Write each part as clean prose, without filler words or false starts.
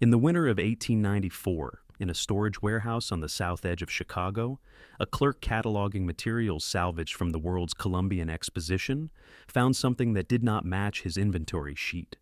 In the winter of 1894, in a storage warehouse on the south edge of Chicago, a clerk cataloging materials salvaged from the world's Columbian Exposition found something that did not match his inventory sheet.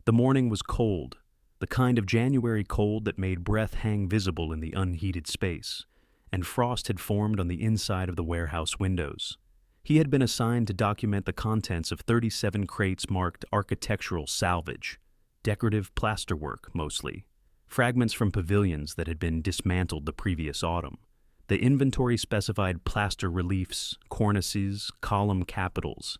The morning was cold, the kind of January cold that made breath hang visible in the unheated space, and frost had formed on the inside of the warehouse windows. He had been assigned to document the contents of 37 crates marked architectural salvage, decorative plasterwork mostly, fragments from pavilions that had been dismantled the previous autumn. The inventory specified plaster reliefs, cornices, column capitals.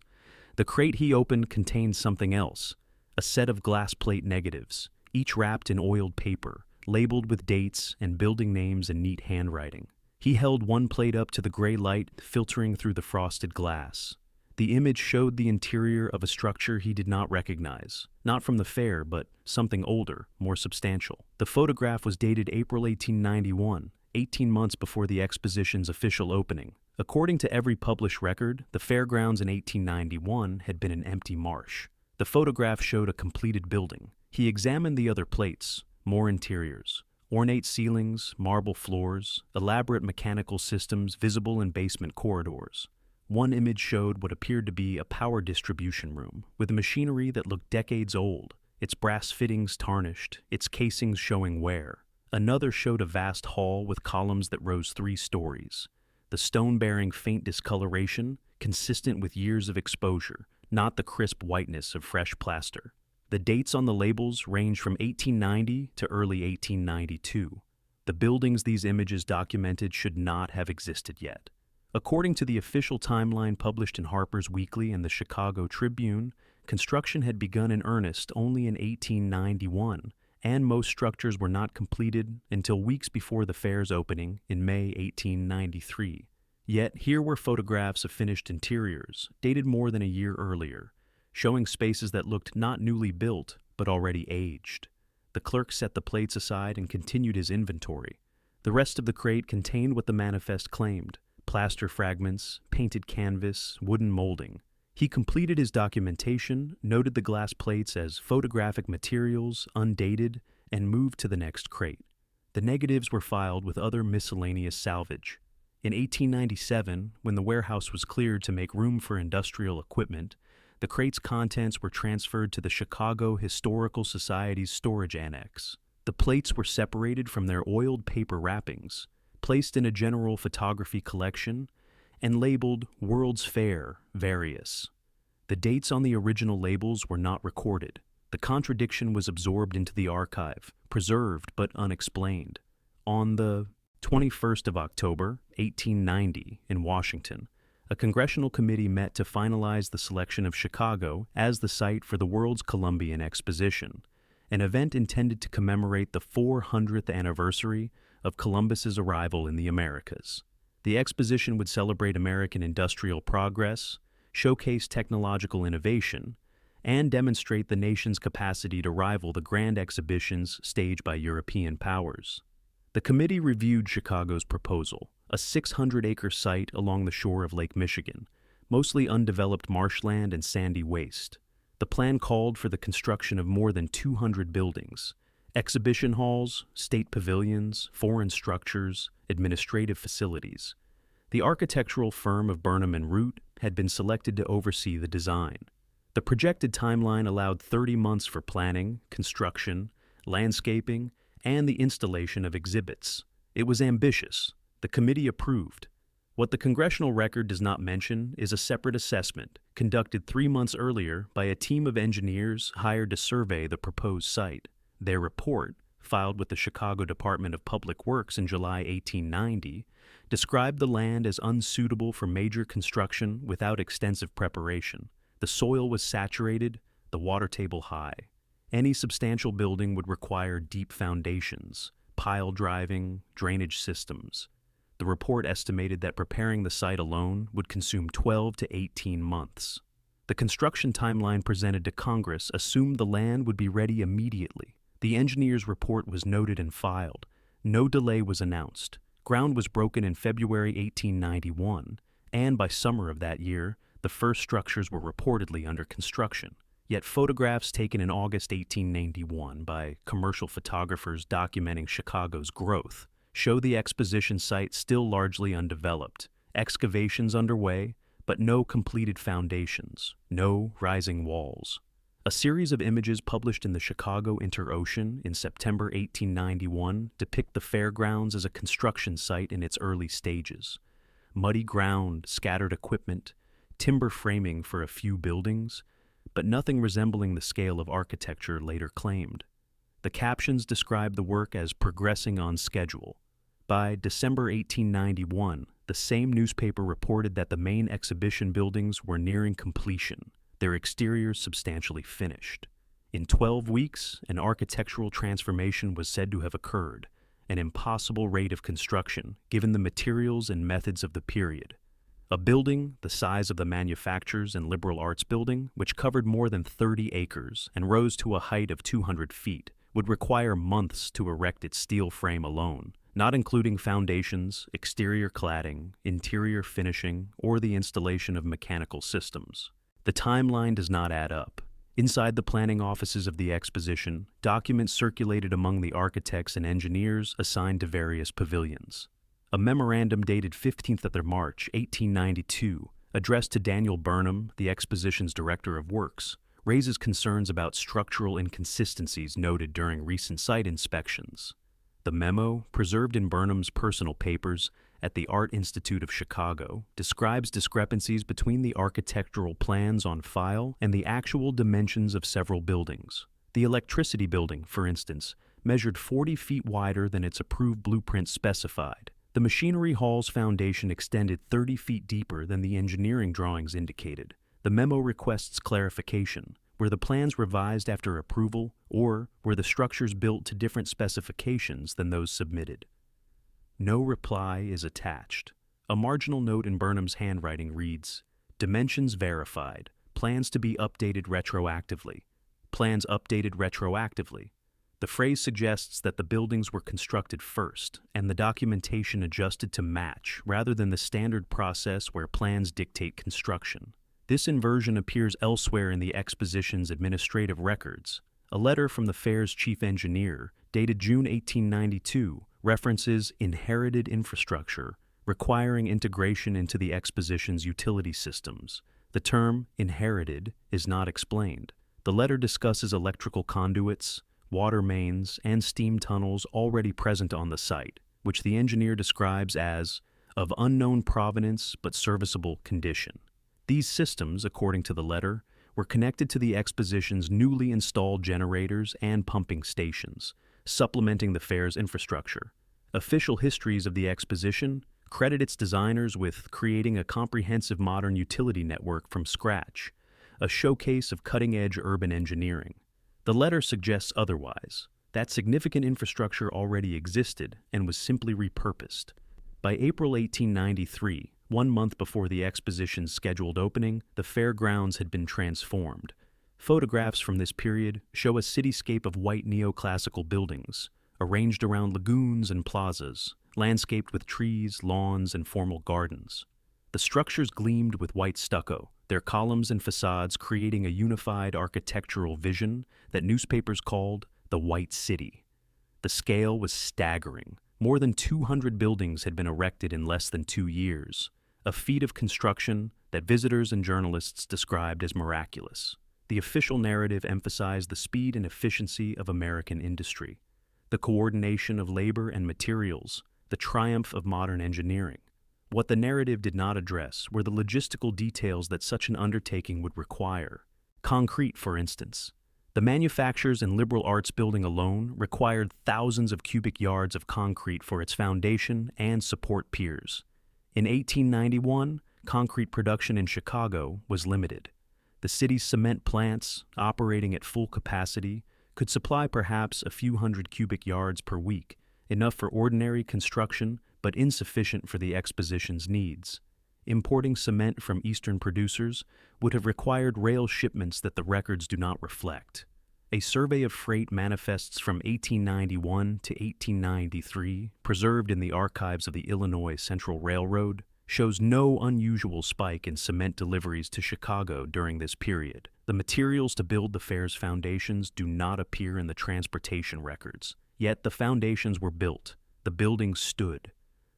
The crate he opened contained something else, a set of glass plate negatives, each wrapped in oiled paper, labeled with dates and building names in neat handwriting. He held one plate up to the gray light filtering through the frosted glass. The image showed the interior of a structure he did not recognize, not from the fair, but something older, more substantial. The photograph was dated April 1891, 18 months before the Exposition's official opening. According to every published record, the fairgrounds in 1891 had been an empty marsh. The photograph showed a completed building. He examined the other plates, more interiors. Ornate ceilings, marble floors, elaborate mechanical systems visible in basement corridors. One image showed what appeared to be a power distribution room, with machinery that looked decades old, its brass fittings tarnished, its casings showing wear. Another showed a vast hall with columns that rose 3 stories, the stone bearing faint discoloration, consistent with years of exposure, not the crisp whiteness of fresh plaster. The dates on the labels range from 1890 to early 1892. The buildings these images documented should not have existed yet. According to the official timeline published in Harper's Weekly and the Chicago Tribune, construction had begun in earnest only in 1891, and most structures were not completed until weeks before the fair's opening in May 1893. Yet here were photographs of finished interiors, dated more than a year earlier, showing spaces that looked not newly built, but already aged. The clerk set the plates aside and continued his inventory. The rest of the crate contained what the manifest claimed: plaster fragments, painted canvas, wooden molding. He completed his documentation, noted the glass plates as photographic materials, undated, and moved to the next crate. The negatives were filed with other miscellaneous salvage. In 1897, when the warehouse was cleared to make room for industrial equipment, the crate's contents were transferred to the Chicago Historical Society's storage annex. The plates were separated from their oiled paper wrappings, placed in a general photography collection, and labeled World's Fair Various. The dates on the original labels were not recorded. The contradiction was absorbed into the archive, preserved but unexplained. On the 21st of October, 1890, in Washington, a congressional committee met to finalize the selection of Chicago as the site for the world's Columbian Exposition, an event intended to commemorate the 400th anniversary of Columbus's arrival in the Americas. The exposition would celebrate American industrial progress, showcase technological innovation, and demonstrate the nation's capacity to rival the grand exhibitions staged by European powers. The committee reviewed Chicago's proposal, a 600-acre site along the shore of Lake Michigan, mostly undeveloped marshland and sandy waste. The plan called for the construction of more than 200 buildings, exhibition halls, state pavilions, foreign structures, administrative facilities. The architectural firm of Burnham and Root had been selected to oversee the design. The projected timeline allowed 30 months for planning, construction, landscaping, and the installation of exhibits. It was ambitious. The committee approved. What the congressional record does not mention is a separate assessment conducted 3 months earlier by a team of engineers hired to survey the proposed site. Their report, filed with the Chicago Department of Public Works in July 1890, described the land as unsuitable for major construction without extensive preparation. The soil was saturated, the water table high. Any substantial building would require deep foundations, pile driving, drainage systems. The report estimated that preparing the site alone would consume 12 to 18 months. The construction timeline presented to Congress assumed the land would be ready immediately. The engineer's report was noted and filed. No delay was announced. Ground was broken in February 1891, and by summer of that year, the first structures were reportedly under construction. Yet photographs taken in August 1891 by commercial photographers documenting Chicago's growth show the Exposition site still largely undeveloped, excavations underway, but no completed foundations, no rising walls. A series of images published in the Chicago Inter-Ocean in September 1891 depict the fairgrounds as a construction site in its early stages. Muddy ground, scattered equipment, timber framing for a few buildings, but nothing resembling the scale of architecture later claimed. The captions describe the work as progressing on schedule. By December 1891, the same newspaper reported that the main exhibition buildings were nearing completion, their exteriors substantially finished. In 12 weeks, an architectural transformation was said to have occurred, an impossible rate of construction given the materials and methods of the period. A building the size of the Manufactures and Liberal Arts Building, which covered more than 30 acres and rose to a height of 200 feet, would require months to erect its steel frame alone, not including foundations, exterior cladding, interior finishing, or the installation of mechanical systems. The timeline does not add up. Inside the planning offices of the Exposition, documents circulated among the architects and engineers assigned to various pavilions. A memorandum dated 15th of March, 1892, addressed to Daniel Burnham, the Exposition's Director of Works, raises concerns about structural inconsistencies noted during recent site inspections. The memo, preserved in Burnham's personal papers at the Art Institute of Chicago, describes discrepancies between the architectural plans on file and the actual dimensions of several buildings. The Electricity Building, for instance, measured 40 feet wider than its approved blueprint specified. The Machinery Hall's foundation extended 30 feet deeper than the engineering drawings indicated. The memo requests clarification. Were the plans revised after approval, or were the structures built to different specifications than those submitted? No reply is attached. A marginal note in Burnham's handwriting reads, "Dimensions verified. Plans to be updated retroactively. Plans updated retroactively." The phrase suggests that the buildings were constructed first, and the documentation adjusted to match rather than the standard process where plans dictate construction. This inversion appears elsewhere in the Exposition's administrative records. A letter from the fair's chief engineer, dated June 1892, references inherited infrastructure requiring integration into the Exposition's utility systems. The term inherited is not explained. The letter discusses electrical conduits, water mains, and steam tunnels already present on the site, which the engineer describes as of unknown provenance but serviceable condition. These systems, according to the letter, were connected to the Exposition's newly installed generators and pumping stations, supplementing the fair's infrastructure. Official histories of the Exposition credit its designers with creating a comprehensive modern utility network from scratch, a showcase of cutting-edge urban engineering. The letter suggests otherwise, that significant infrastructure already existed and was simply repurposed. By April 1893, 1 month before the Exposition's scheduled opening, the fairgrounds had been transformed. Photographs from this period show a cityscape of white neoclassical buildings, arranged around lagoons and plazas, landscaped with trees, lawns, and formal gardens. The structures gleamed with white stucco, their columns and facades creating a unified architectural vision that newspapers called the White City. The scale was staggering. More than 200 buildings had been erected in less than 2 years, a feat of construction that visitors and journalists described as miraculous. The official narrative emphasized the speed and efficiency of American industry, the coordination of labor and materials, the triumph of modern engineering. What the narrative did not address were the logistical details that such an undertaking would require. Concrete, for instance. The Manufactures and Liberal Arts Building alone required thousands of cubic yards of concrete for its foundation and support piers. In 1891, concrete production in Chicago was limited. The city's cement plants, operating at full capacity, could supply perhaps a few hundred cubic yards per week, enough for ordinary construction but insufficient for the Exposition's needs. Importing cement from Eastern producers would have required rail shipments that the records do not reflect. A survey of freight manifests from 1891 to 1893, preserved in the archives of the Illinois Central Railroad, shows no unusual spike in cement deliveries to Chicago during this period. The materials to build the fair's foundations do not appear in the transportation records. Yet the foundations were built. The buildings stood.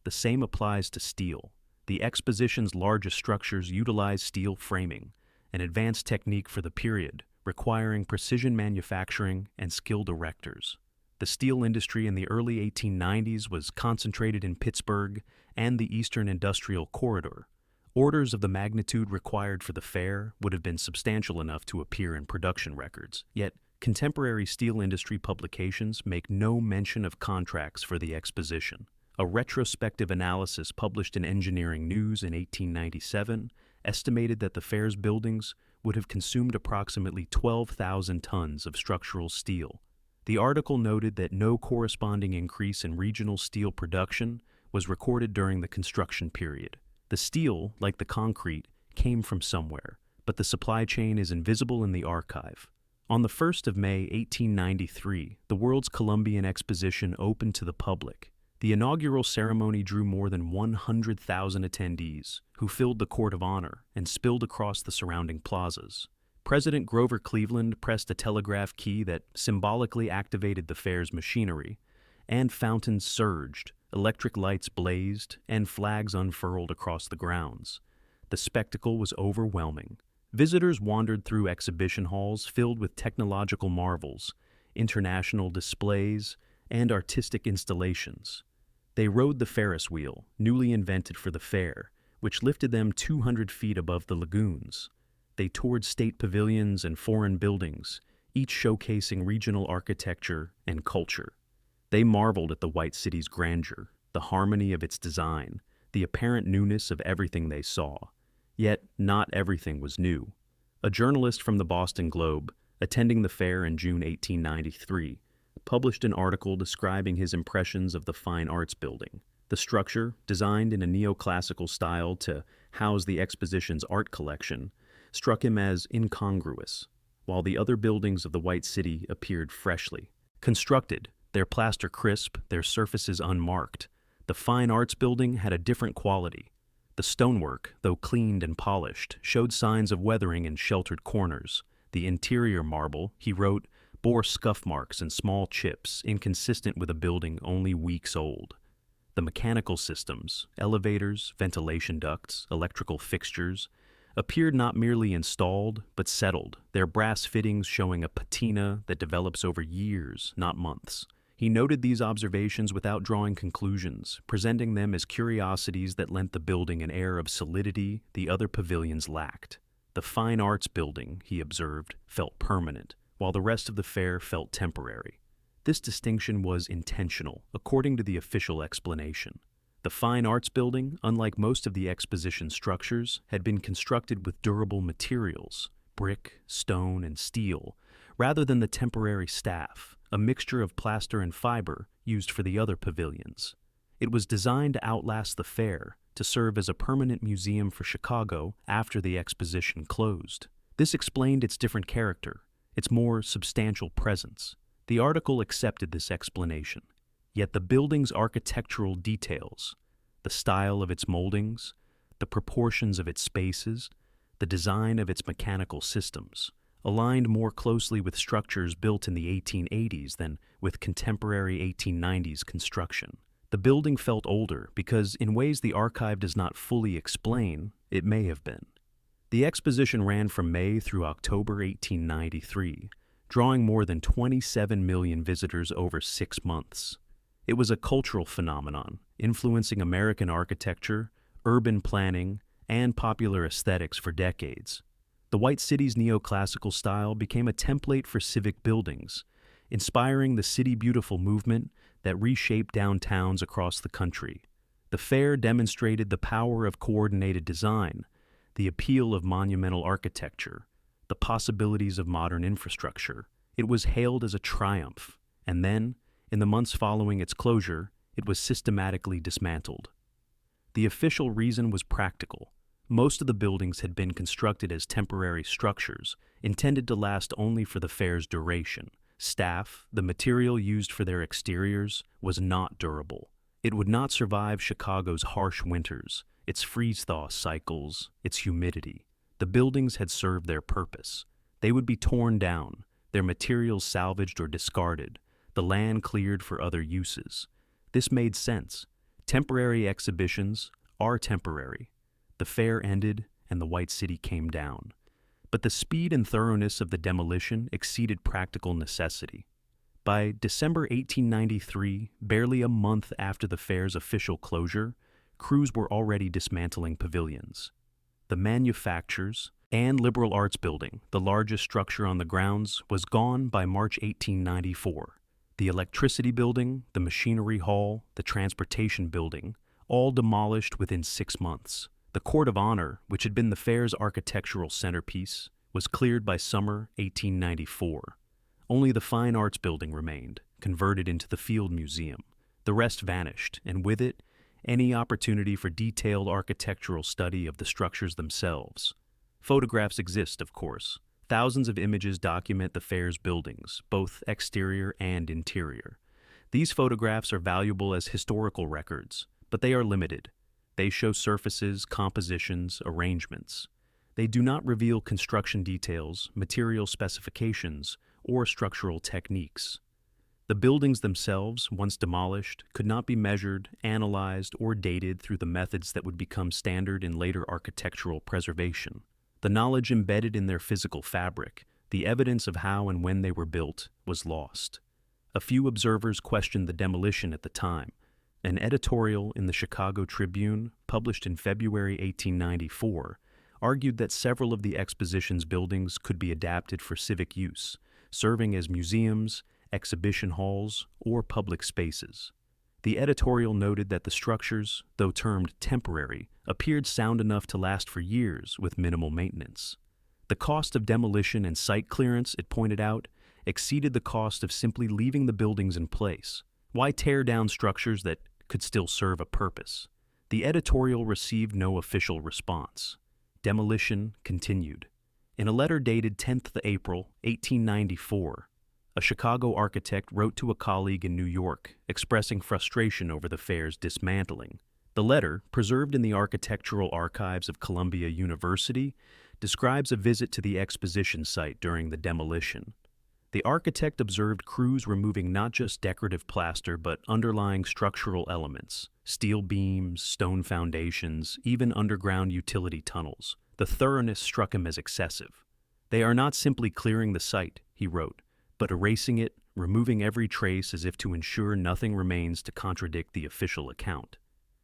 The same applies to steel. The Exposition's largest structures utilize steel framing, an advanced technique for the period, requiring precision manufacturing and skilled erectors. The steel industry in the early 1890s was concentrated in Pittsburgh and the Eastern Industrial Corridor. Orders of the magnitude required for the fair would have been substantial enough to appear in production records, yet contemporary steel industry publications make no mention of contracts for the Exposition. A retrospective analysis published in Engineering News in 1897 estimated that the fair's buildings would have consumed approximately 12,000 tons of structural steel. The article noted that no corresponding increase in regional steel production was recorded during the construction period. The steel, like the concrete, came from somewhere, but the supply chain is invisible in the archive. On the 1st of May 1893, the world's Columbian Exposition opened to the public. The inaugural ceremony drew more than 100,000 attendees, who filled the court of honor and spilled across the surrounding plazas. President Grover Cleveland pressed a telegraph key that symbolically activated the fair's machinery, and fountains surged, electric lights blazed, and flags unfurled across the grounds. The spectacle was overwhelming. Visitors wandered through exhibition halls filled with technological marvels, international displays, and artistic installations. They rode the Ferris wheel, newly invented for the fair, which lifted them 200 feet above the lagoons. They toured state pavilions and foreign buildings, each showcasing regional architecture and culture. They marveled at the White City's grandeur, the harmony of its design, the apparent newness of everything they saw. Yet, not everything was new. A journalist from the Boston Globe, attending the fair in June 1893, published an article describing his impressions of the Fine Arts Building. The structure, designed in a neoclassical style to house the Exposition's art collection, struck him as incongruous, while the other buildings of the White City appeared freshly constructed, their plaster crisp, their surfaces unmarked. The Fine Arts Building had a different quality. The stonework, though cleaned and polished, showed signs of weathering in sheltered corners. The interior marble, he wrote, bore scuff marks and small chips, inconsistent with a building only weeks old. The mechanical systems, elevators, ventilation ducts, electrical fixtures, appeared not merely installed, but settled, their brass fittings showing a patina that develops over years, not months. He noted these observations without drawing conclusions, presenting them as curiosities that lent the building an air of solidity the other pavilions lacked. The Fine Arts Building, he observed, felt permanent, while the rest of the fair felt temporary. This distinction was intentional, according to the official explanation. The Fine Arts Building, unlike most of the Exposition structures, had been constructed with durable materials, brick, stone, and steel, rather than the temporary staff, a mixture of plaster and fiber used for the other pavilions. It was designed to outlast the fair, to serve as a permanent museum for Chicago after the Exposition closed. This explained its different character, its more substantial presence. The article accepted this explanation. Yet the building's architectural details, the style of its moldings, the proportions of its spaces, the design of its mechanical systems, aligned more closely with structures built in the 1880s than with contemporary 1890s construction. The building felt older because, in ways the archive does not fully explain, it may have been. The Exposition ran from May through October 1893, drawing more than 27 million visitors over 6 months. It was a cultural phenomenon, influencing American architecture, urban planning, and popular aesthetics for decades. The White City's neoclassical style became a template for civic buildings, inspiring the City Beautiful movement that reshaped downtowns across the country. The fair demonstrated the power of coordinated design, the appeal of monumental architecture, the possibilities of modern infrastructure. It was hailed as a triumph, and then, in the months following its closure, it was systematically dismantled. The official reason was practical. Most of the buildings had been constructed as temporary structures, intended to last only for the fair's duration. Staff, the material used for their exteriors, was not durable. It would not survive Chicago's harsh winters, its freeze-thaw cycles, its humidity. The buildings had served their purpose. They would be torn down, their materials salvaged or discarded, the land cleared for other uses. This made sense. Temporary exhibitions are temporary. The fair ended and the White City came down. But the speed and thoroughness of the demolition exceeded practical necessity. By December 1893, barely a month after the fair's official closure, crews were already dismantling pavilions. The manufactures and Liberal Arts Building, the largest structure on the grounds, was gone by March 1894. The Electricity Building, the Machinery Hall, the Transportation Building, all demolished within 6 months. The Court of Honor, which had been the fair's architectural centerpiece, was cleared by summer 1894. Only the Fine Arts Building remained, converted into the Field Museum. The rest vanished, and with it, any opportunity for detailed architectural study of the structures themselves. Photographs exist, of course. Thousands of images document the fair's buildings, both exterior and interior. These photographs are valuable as historical records, but they are limited. They show surfaces, compositions, arrangements. They do not reveal construction details, material specifications, or structural techniques. The buildings themselves, once demolished, could not be measured, analyzed, or dated through the methods that would become standard in later architectural preservation. The knowledge embedded in their physical fabric, the evidence of how and when they were built, was lost. A few observers questioned the demolition at the time. An editorial in the Chicago Tribune, published in February 1894, argued that several of the Exposition's buildings could be adapted for civic use, serving as museums, exhibition halls, or public spaces. The editorial noted that the structures, though termed temporary, appeared sound enough to last for years with minimal maintenance. The cost of demolition and site clearance, it pointed out, exceeded the cost of simply leaving the buildings in place. Why tear down structures that could still serve a purpose? The editorial received no official response. Demolition continued. In a letter dated 10th April, 1894, a Chicago architect wrote to a colleague in New York, expressing frustration over the fair's dismantling. The letter, preserved in the architectural archives of Columbia University, describes a visit to the Exposition site during the demolition. The architect observed crews removing not just decorative plaster but underlying structural elements, steel beams, stone foundations, even underground utility tunnels. The thoroughness struck him as excessive. "They are not simply clearing the site," he wrote, "but erasing it, removing every trace as if to ensure nothing remains to contradict the official account."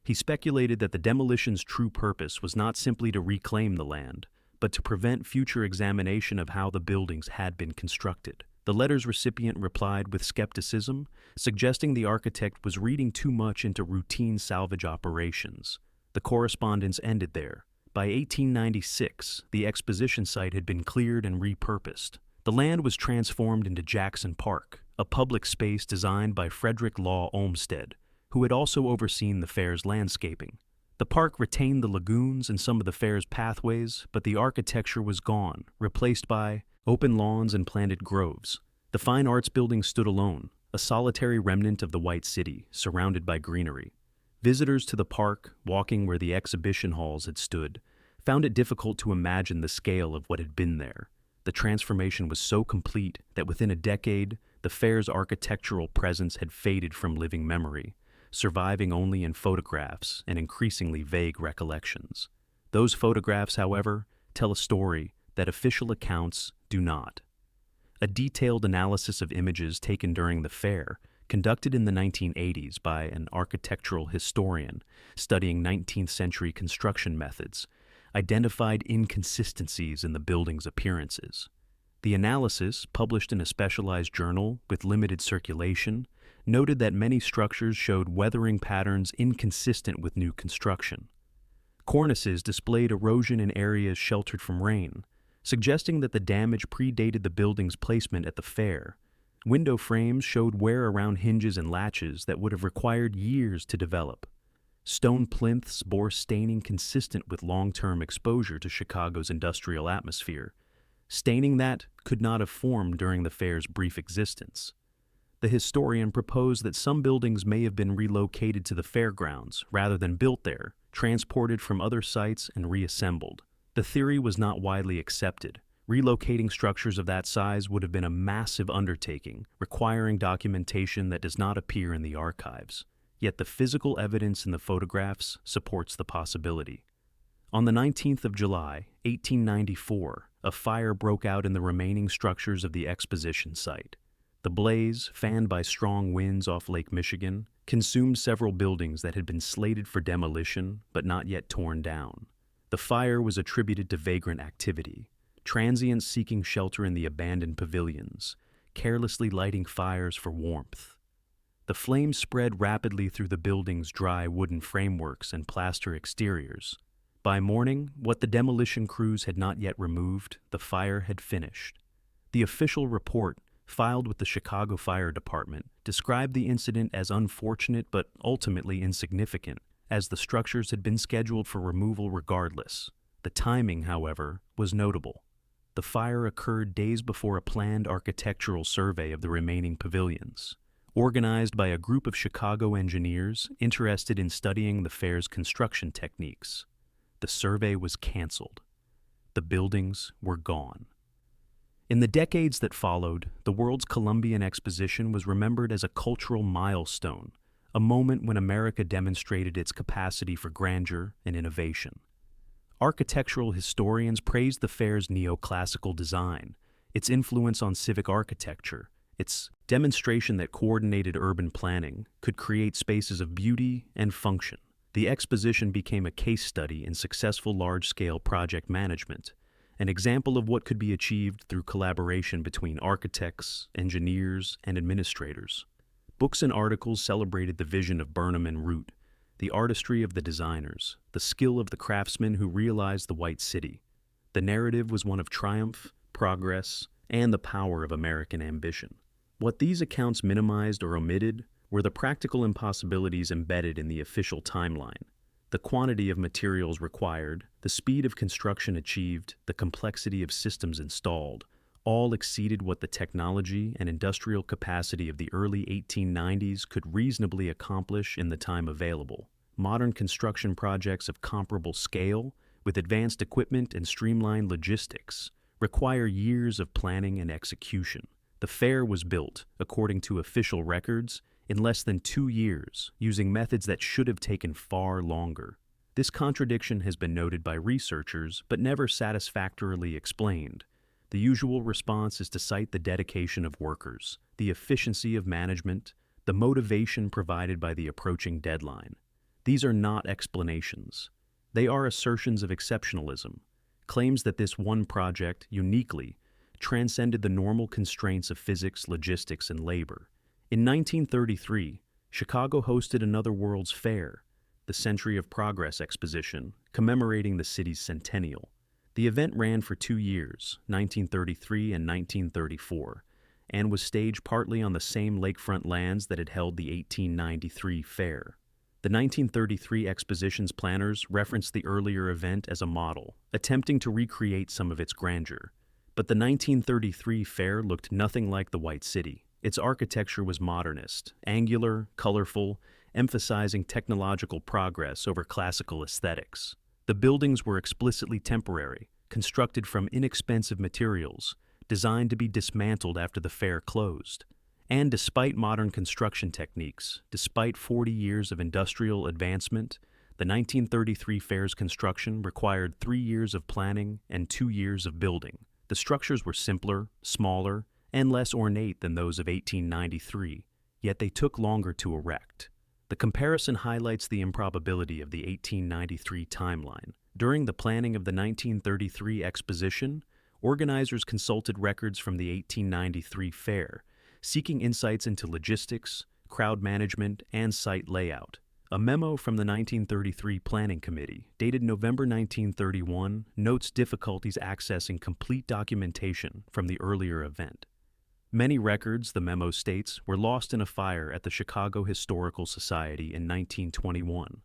He speculated that the demolition's true purpose was not simply to reclaim the land, but to prevent future examination of how the buildings had been constructed. The letter's recipient replied with skepticism, suggesting the architect was reading too much into routine salvage operations. The correspondence ended there. By 1896, the Exposition site had been cleared and repurposed. The land was transformed into Jackson Park, a public space designed by Frederick Law Olmsted, who had also overseen the fair's landscaping. The park retained the lagoons and some of the fair's pathways, but the architecture was gone, replaced by open lawns and planted groves. The Fine Arts Building stood alone, a solitary remnant of the White City, surrounded by greenery. Visitors to the park, walking where the exhibition halls had stood, found it difficult to imagine the scale of what had been there. The transformation was so complete that within a decade, the fair's architectural presence had faded from living memory, surviving only in photographs and increasingly vague recollections. Those photographs, however, tell a story that official accounts do not. A detailed analysis of images taken during the fair, conducted in the 1980s by an architectural historian studying 19th century construction methods, identified inconsistencies in the building's appearances. The analysis, published in a specialized journal with limited circulation, noted that many structures showed weathering patterns inconsistent with new construction. Cornices displayed erosion in areas sheltered from rain, suggesting that the damage predated the building's placement at the fair. Window frames showed wear around hinges and latches that would have required years to develop. Stone plinths bore staining consistent with long-term exposure to Chicago's industrial atmosphere, staining that could not have formed during the fair's brief existence. The historian proposed that some buildings may have been relocated to the fairgrounds rather than built there, transported from other sites and reassembled. The theory was not widely accepted, Relocating structures of that size would have been a massive undertaking, requiring documentation that does not appear in the archives. Yet the physical evidence in the photographs supports the possibility. On the 19th of July, 1894, a fire broke out in the remaining structures of the Exposition site. The blaze, fanned by strong winds off Lake Michigan, consumed several buildings that had been slated for demolition but not yet torn down. The fire was attributed to vagrant activity, transients seeking shelter in the abandoned pavilions, carelessly lighting fires for warmth. The flames spread rapidly through the building's dry wooden frameworks and plaster exteriors. By morning, what the demolition crews had not yet removed, the fire had finished. The official report, filed with the Chicago Fire Department, described the incident as unfortunate but ultimately insignificant, as the structures had been scheduled for removal regardless. The timing, however, was notable. The fire occurred days before a planned architectural survey of the remaining pavilions, organized by a group of Chicago engineers interested in studying the fair's construction techniques. The survey was canceled. The buildings were gone. In the decades that followed, the world's Columbian Exposition was remembered as a cultural milestone, a moment when America demonstrated its capacity for grandeur and innovation. Architectural historians praised the fair's neoclassical design, its influence on civic architecture, its demonstration that coordinated urban planning could create spaces of beauty and function. The exposition became a case study in successful large-scale project management, an example of what could be achieved through collaboration between architects, engineers, and administrators. Books and articles celebrated the vision of Burnham and Root, the artistry of the designers, the skill of the craftsmen who realized the White City. The narrative was one of triumph, progress, and the power of American ambition. What these accounts minimized or omitted were the practical impossibilities embedded in the official timeline. The quantity of materials required, the speed of construction achieved, the complexity of systems installed, all exceeded what the technology and industrial capacity of the early 1890s could reasonably accomplish in the time available. Modern construction projects of comparable scale, with advanced equipment and streamlined logistics, require years of planning and execution. The fair was built, according to official records, in less than 2 years, using methods that should have taken far longer. This contradiction has been noted by researchers, but never satisfactorily explained. The usual response is to cite the dedication of workers, the efficiency of management, the motivation provided by the approaching deadline. These are not explanations. They are assertions of exceptionalism, claims that this one project, uniquely, transcended the normal constraints of physics, logistics, and labor. In 1933, Chicago hosted another World's Fair, the Century of Progress Exposition, commemorating the city's centennial. The event ran for 2 years, 1933 and 1934, and was staged partly on the same lakefront lands that had held the 1893 fair. The 1933 exposition's planners referenced the earlier event as a model, attempting to recreate some of its grandeur. But the 1933 fair looked nothing like the White City. Its architecture was modernist, angular, colorful, emphasizing technological progress over classical aesthetics. The buildings were explicitly temporary, constructed from inexpensive materials, designed to be dismantled after the fair closed. And despite modern construction techniques, despite 40 years of industrial advancement, the 1933 fair's construction required 3 years of planning and 2 years of building. The structures were simpler, smaller, and less ornate than those of 1893, yet they took longer to erect. The comparison highlights the improbability of the 1893 timeline. During the planning of the 1933 exposition, organizers consulted records from the 1893 fair, seeking insights into logistics, crowd management, and site layout. A memo from the 1933 Planning Committee, dated November 1931, notes difficulties accessing complete documentation from the earlier event. Many records, the memo states, were lost in a fire at the Chicago Historical Society in 1921.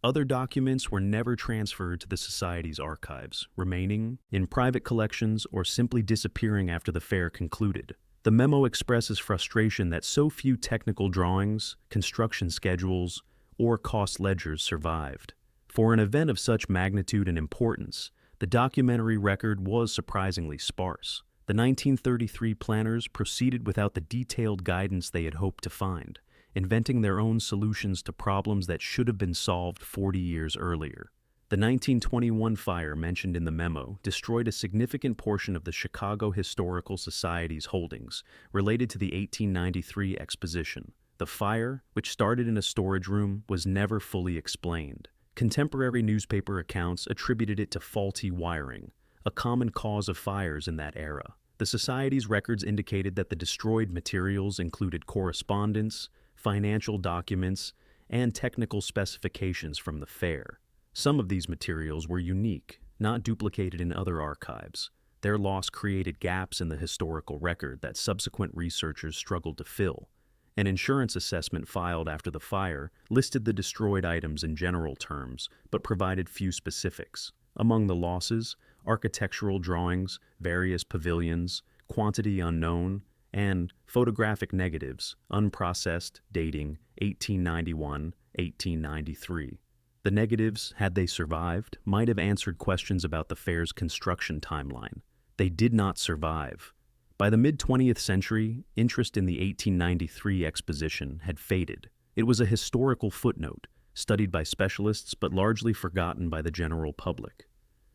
Other documents were never transferred to the Society's archives, remaining in private collections or simply disappearing after the fair concluded. The memo expresses frustration that so few technical drawings, construction schedules, or cost ledgers survived. For an event of such magnitude and importance, The documentary record was surprisingly sparse. The 1933 planners proceeded without the detailed guidance they had hoped to find, inventing their own solutions to problems that should have been solved 40 years earlier. The 1921 fire mentioned in the memo destroyed a significant portion of the Chicago Historical Society's holdings related to the 1893 Exposition. The fire, which started in a storage room, was never fully explained. Contemporary newspaper accounts attributed it to faulty wiring, a common cause of fires in that era. The Society's records indicated that the destroyed materials included correspondence, financial documents, and technical specifications from the fair. Some of these materials were unique, not duplicated in other archives. Their loss created gaps in the historical record that subsequent researchers struggled to fill. An insurance assessment filed after the fire listed the destroyed items in general terms, but provided few specifics. Among the losses, architectural drawings, various pavilions, quantity unknown, and photographic negatives, unprocessed, dating 1891-1893. The negatives, had they survived, might have answered questions about the fair's construction timeline. They did not survive. By the mid-20th century, interest in the 1893 Exposition had faded. It was a historical footnote, studied by specialists but largely forgotten by the general public.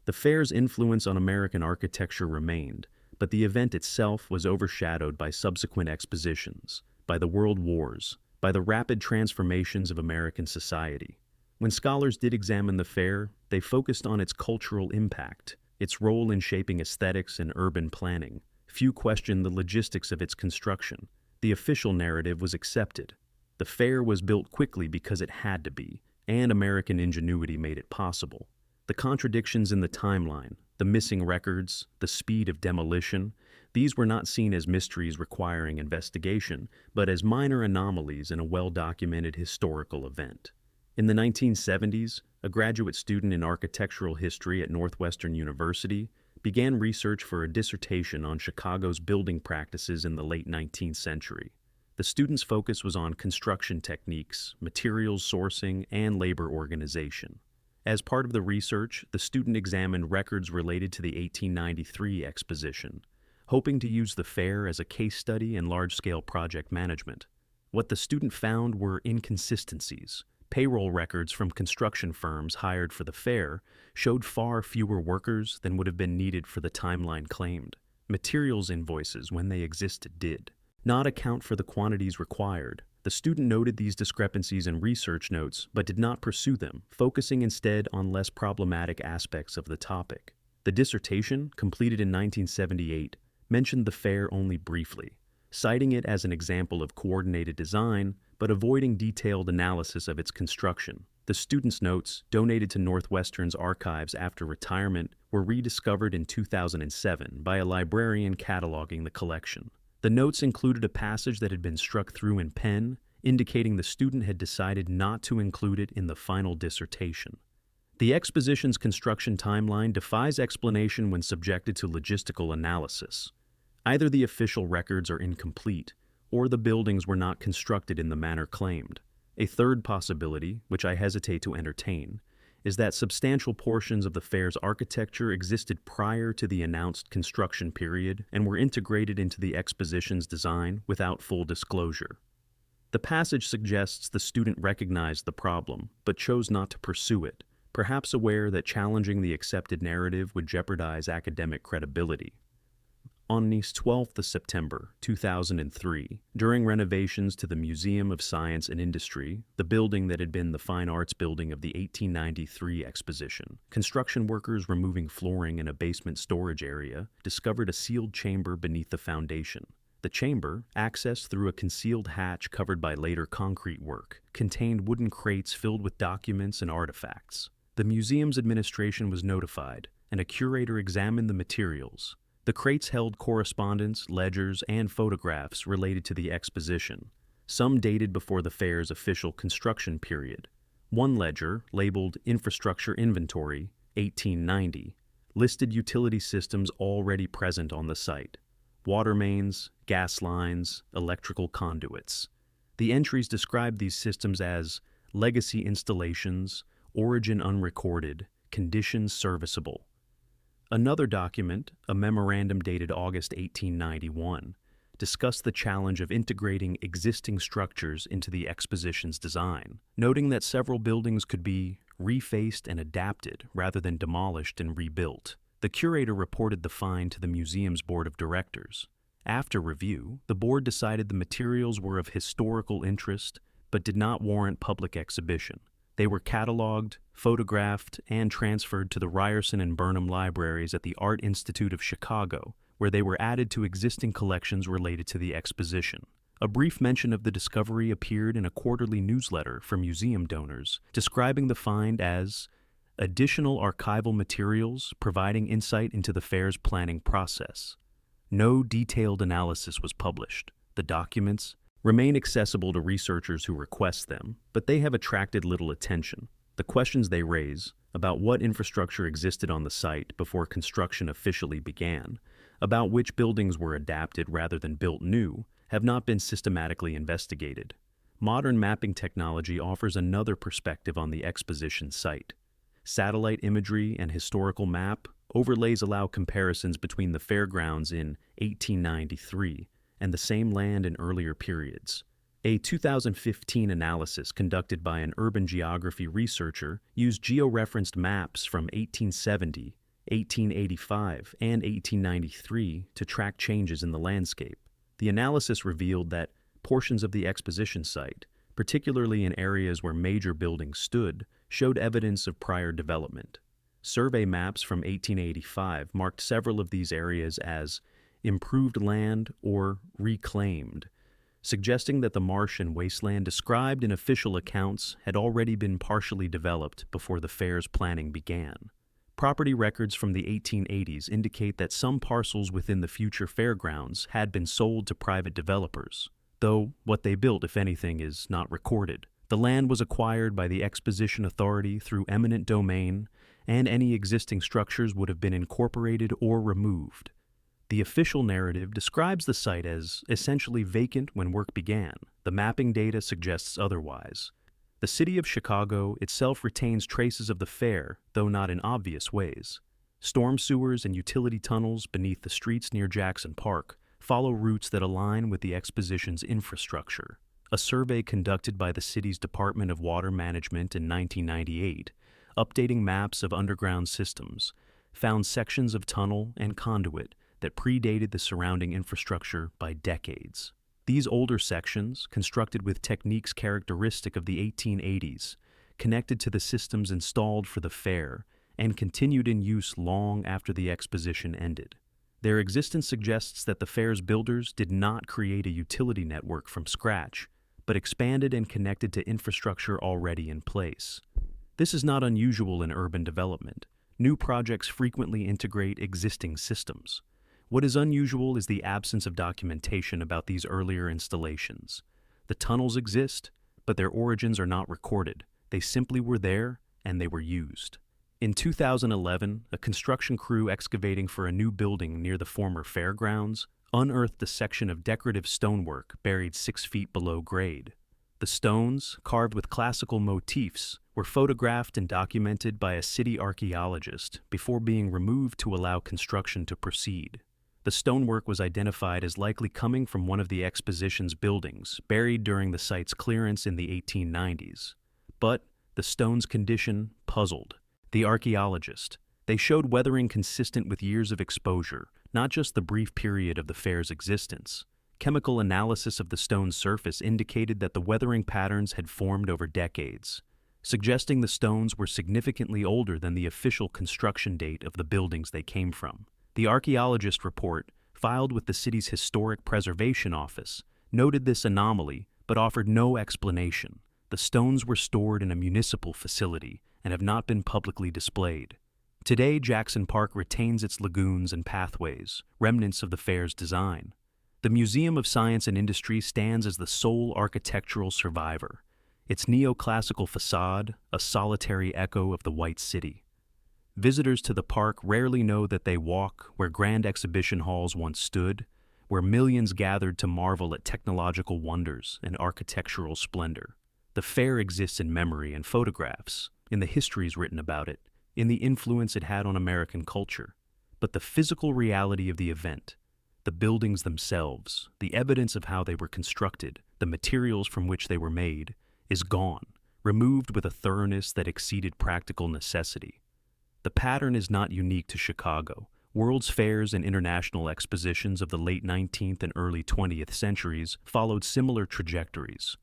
The fair's influence on American architecture remained, but the event itself was overshadowed by subsequent expositions, by the world wars, by the rapid transformations of American society. When scholars did examine the fair, they focused on its cultural impact, its role in shaping aesthetics and urban planning. Few questioned the logistics of its construction. The official narrative was accepted. The fair was built quickly because it had to be, and American ingenuity made it possible. The contradictions in the timeline, the missing records, the speed of demolition, these were not seen as mysteries requiring investigation, but as minor anomalies in a well-documented historical event. In the 1970s, a graduate student in architectural history at Northwestern University began research for a dissertation on Chicago's building practices in the late 19th century. The student's focus was on construction techniques, materials sourcing, and labor organization. As part of the research, the student examined records related to the 1893 Exposition, hoping to use the fair as a case study in large-scale project management. What the student found were inconsistencies. Payroll records from construction firms hired for the fair showed far fewer workers than would have been needed for the timeline claimed. Materials invoices, when they existed, did not account for the quantities required. The student noted these discrepancies in research notes but did not pursue them, focusing instead on less problematic aspects of the topic. The dissertation, completed in 1978, mentioned the fair only briefly, citing it as an example of coordinated design but avoiding detailed analysis of its construction. The student's notes, donated to Northwestern's archives after retirement, were rediscovered in 2007 by a librarian cataloging the collection. The notes included a passage that had been struck through in pen, indicating the student had decided not to include it in the final dissertation. The Exposition's construction timeline defies explanation when subjected to logistical analysis. Either the official records are incomplete, or the buildings were not constructed in the manner claimed. A third possibility, which I hesitate to entertain, is that substantial portions of the fair's architecture existed prior to the announced construction period and were integrated into the Exposition's design without full disclosure. The passage suggests the student recognized the problem, but chose not to pursue it, perhaps aware that challenging the accepted narrative would jeopardize academic credibility. On 12th of September 2003, during renovations to the Museum of Science and Industry, the building that had been the Fine Arts Building of the 1893 Exposition, construction workers removing flooring in a basement storage area discovered a sealed chamber beneath the foundation. The chamber, accessed through a concealed hatch covered by later concrete work, contained wooden crates filled with documents and artifacts. The museum's administration was notified, and a curator examined the materials. The crates held correspondence, ledgers, and photographs related to the Exposition, some dated before the fair's official construction period. One ledger, labeled Infrastructure Inventory, 1890, listed utility systems already present on the site: water mains, gas lines, electrical conduits. The entries described these systems as legacy installations, origin unrecorded, condition serviceable. Another document, a memorandum dated August 1891, discussed the challenge of integrating existing structures into the exposition's design, noting that several buildings could be refaced and adapted rather than demolished and rebuilt. The curator reported the find to the museum's board of directors. After review, the board decided the materials were of historical interest but did not warrant public exhibition. They were cataloged, photographed, and transferred to the Ryerson and Burnham libraries at the Art Institute of Chicago, where they were added to existing collections related to the exposition. A brief mention of the discovery appeared in a quarterly newsletter for museum donors, describing the find as additional archival materials providing insight into the fair's planning process. No detailed analysis was published. The documents remain accessible to researchers who request them, but they have attracted little attention. The questions they raise about what infrastructure existed on the site before construction officially began, about which buildings were adapted rather than built new, have not been systematically investigated. Modern mapping technology offers another perspective on the exposition site. Satellite imagery and historical map overlays allow comparisons between the fairgrounds in 1893 and the same land in earlier periods. A 2015 analysis conducted by an urban geography researcher used georeferenced maps from 1870, 1885, and 1893 to track changes in the landscape. The analysis revealed that portions of the exposition site, particularly in areas where major buildings stood, showed evidence of prior development. Survey maps from 1885 marked several of these areas as improved land or reclaimed, suggesting that the marsh and wasteland described in official accounts had already been partially developed before the fair's planning began. Property records from the 1880s indicate that some parcels within the future fairgrounds had been sold to private developers, though what they built, if anything, is not recorded. The land was acquired by the Exposition Authority through eminent domain, and any existing structures would have been incorporated or removed. The official narrative describes the site as essentially vacant when work began. The mapping data suggests otherwise. The city of Chicago itself retains traces of the fair, though not in obvious ways. Storm sewers and utility tunnels beneath the streets near Jackson Park follow routes that align with the exposition's infrastructure. A survey conducted by the city's Department of Water Management in 1998, updating maps of underground systems, found sections of tunnel and conduit that predated the surrounding infrastructure by decades. These older sections, constructed with techniques characteristic of the 1880s, connected to the systems installed for the fair and continued in use long after the exposition ended. Their existence suggests that the fair's builders did not create a utility network from scratch, but expanded and connected to infrastructure already in place. This is not unusual in urban development. New projects frequently integrate existing systems. What is unusual is the absence of documentation about these earlier installations. The tunnels exist, but their origins are not recorded. They simply were there, and they were used. In 2011, a construction crew excavating for a new building near the former fairgrounds unearthed a section of decorative stonework buried 6 feet below grade. The stones, carved with classical motifs, were photographed and documented by a city archaeologist before being removed to allow construction to proceed. The stonework was identified as likely coming from one of the exposition's buildings, buried during the site's clearance in the 1890s. But the stone's condition puzzled the archaeologist. They showed weathering consistent with years of exposure, not just the brief period of the fair's existence. Chemical analysis of the stone's surface indicated that the weathering patterns had formed over decades, suggesting the stones were significantly older than the official construction date of the buildings they came from. The archaeologist report, filed with the city's Historic Preservation Office, noted this anomaly but offered no explanation. The stones were stored in a municipal facility and have not been publicly displayed. Today, Jackson Park retains its lagoons and pathways, remnants of the fair's design. The Museum of Science and Industry stands as the sole architectural survivor, its neoclassical facade a solitary echo of the White City. Visitors to the park rarely know that they walk where grand exhibition halls once stood, where millions gathered to marvel at technological wonders and architectural splendor. The fair exists in memory and photographs, in the histories written about it, in the influence it had on American culture. but the physical reality of the event, the buildings themselves, the evidence of how they were constructed, the materials from which they were made, is gone, removed with a thoroughness that exceeded practical necessity. The pattern is not unique to Chicago. World's fairs and international expositions of the late 19th and early 20th centuries followed similar trajectories.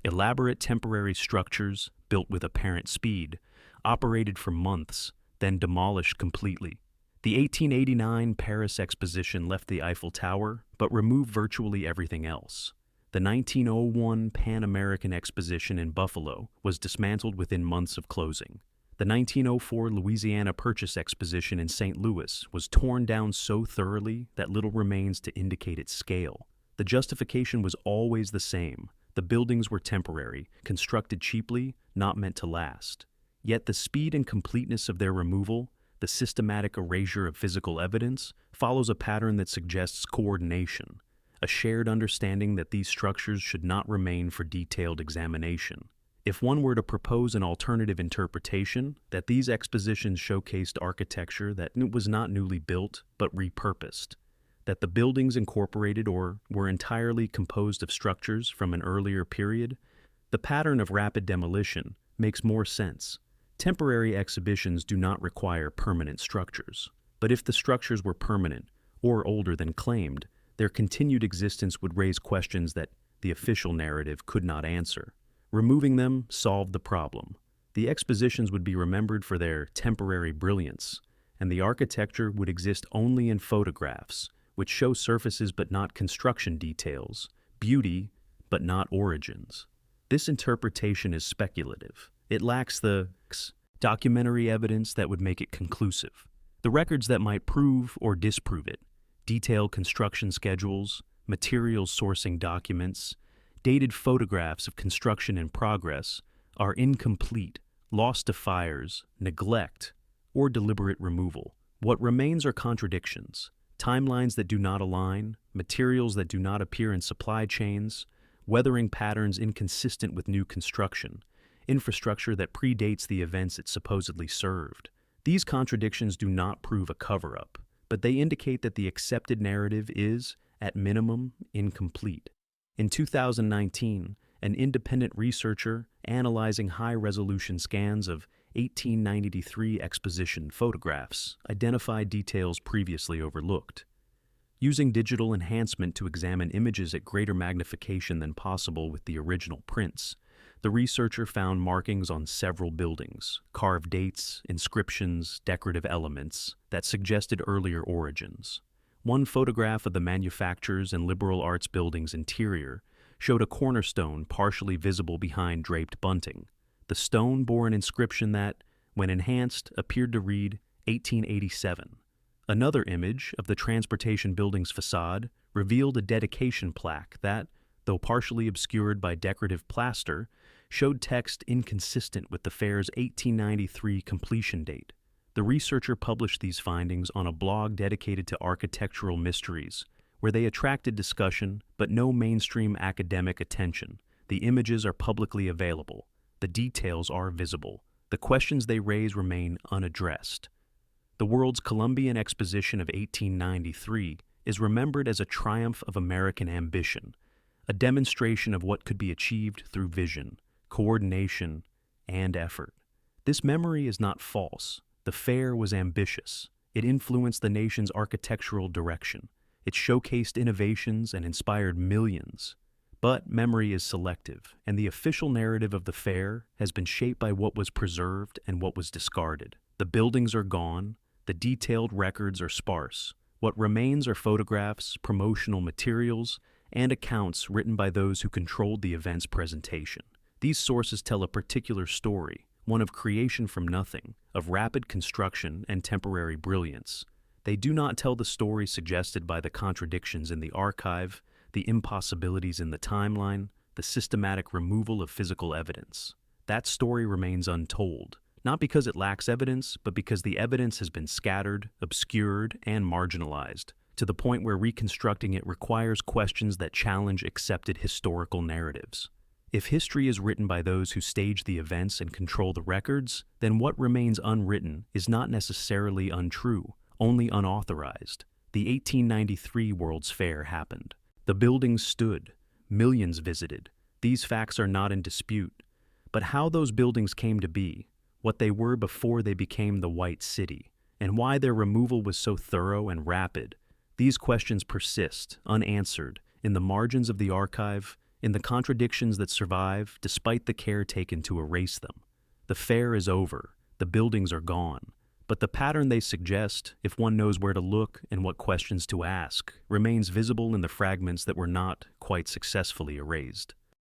Elaborate temporary structures, built with apparent speed, operated for months, then demolished completely. The 1889 Paris Exposition left the Eiffel Tower, but removed virtually everything else. The 1901 Pan American Exposition in Buffalo was dismantled within months of closing. The 1904 Louisiana Purchase Exposition in St. Louis was torn down so thoroughly that little remains to indicate its scale. The justification was always the same. The buildings were temporary, constructed cheaply, not meant to last. Yet the speed and completeness of their removal, the systematic erasure of physical evidence, follows a pattern that suggests coordination, a shared understanding that these structures should not remain for detailed examination. If one were to propose an alternative interpretation, that these expositions showcased architecture that was not newly built, but repurposed, that the buildings incorporated or were entirely composed of structures from an earlier period, the pattern of rapid demolition makes more sense. Temporary exhibitions do not require permanent structures, but if the structures were permanent or older than claimed, their continued existence would raise questions that the official narrative could not answer. Removing them solved the problem. The expositions would be remembered for their temporary brilliance, and the architecture would exist only in photographs, which show surfaces but not construction details, beauty but not origins. This interpretation is speculative. It lacks the documentary evidence that would make it conclusive, the records that might prove or disprove it, detailed construction schedules, materials sourcing documents, dated photographs of construction in progress are incomplete, lost to fires, neglect, or deliberate removal. What remains are contradictions, timelines that do not align, materials that do not appear in supply chains, weathering patterns inconsistent with new construction, infrastructure that predates the events it supposedly served. These contradictions do not prove a cover-up, but they indicate that the accepted narrative is, at minimum, incomplete. In 2019, an independent researcher analyzing high-resolution scans of 1893 Exposition photographs identified details previously overlooked. Using digital enhancement to examine images at greater magnification than possible with the original prints, the researcher found markings on several buildings, carved dates, inscriptions, decorative elements that suggested earlier origins. One photograph of the manufacturers and liberal arts building's interior showed a cornerstone partially visible behind draped bunting. The stone bore an inscription that, when enhanced, appeared to read 1887. Another image of the transportation building's facade revealed a dedication plaque that, though partially obscured by decorative plaster, showed text inconsistent with the fair's 1893 completion date. The researcher published these findings on a blog dedicated to architectural mysteries, where they attracted discussion but no mainstream academic attention. The images are publicly available. The details are visible. The questions they raise remain unaddressed. The world's Columbian Exposition of 1893 is remembered as a triumph of American ambition, a demonstration of what could be achieved through vision, coordination, and effort. This memory is not false. The fair was ambitious. It influenced the nation's architectural direction. It showcased innovations and inspired millions. But memory is selective, and the official narrative of the fair has been shaped by what was preserved and what was discarded. The buildings are gone. The detailed records are sparse. What remains are photographs, promotional materials, and accounts written by those who controlled the event's presentation. These sources tell a particular story, one of creation from nothing, of rapid construction and temporary brilliance. They do not tell the story suggested by the contradictions in the archive, the impossibilities in the timeline, the systematic removal of physical evidence. That story remains untold, not because it lacks evidence, but because the evidence has been scattered, obscured, and marginalized, to the point where reconstructing it requires questions that challenge accepted historical narratives. If history is written by those who stage the events and control the records, then what remains unwritten is not necessarily untrue. only unauthorized. The 1893 World's Fair happened. The buildings stood. Millions visited. These facts are not in dispute. But how those buildings came to be, what they were before they became the White City, and why their removal was so thorough and rapid, these questions persist, unanswered, in the margins of the archive, in the contradictions that survive despite the care taken to erase them. The fair is over. The buildings are gone. But the pattern they suggest, if one knows where to look and what questions to ask, remains visible in the fragments that were not quite successfully erased.